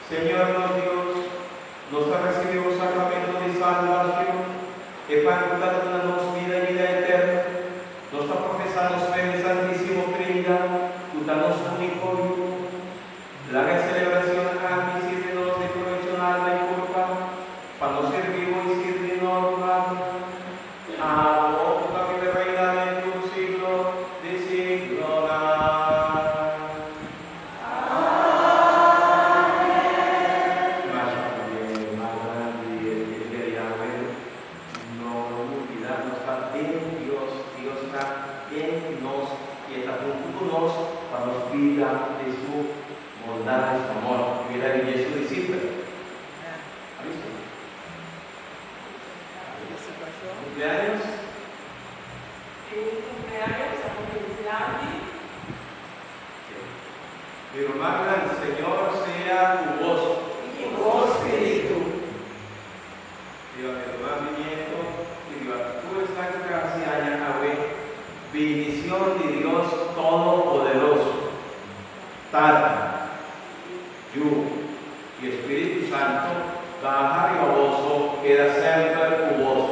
Señor nos Dios, nos ha recibido un sacramento de salvación, que para darnos vida y vida eterna, nos ha profesado fe en Santísimo Trinidad, danos único Hijo, la celebración a mí sírvenos de provecho en alma y culpa, para no ser vivo y servir normal. Ahora que reina en tu siglo de siglo. De su bondad, de su amor, que era de su discípulo. ¿Ha visto? ¿Cumpleaños? Cumpleaños a Contemplante. Pero Magda, el Señor sea tu voz. Y tu espíritu. Dios, mi hermano nieto, y Dios, tú estás en gracia, Yahweh, bendición de Dios Todopoderoso. Tata, Yu y Espíritu Santo, baja y baboso, queda siempre tu voz.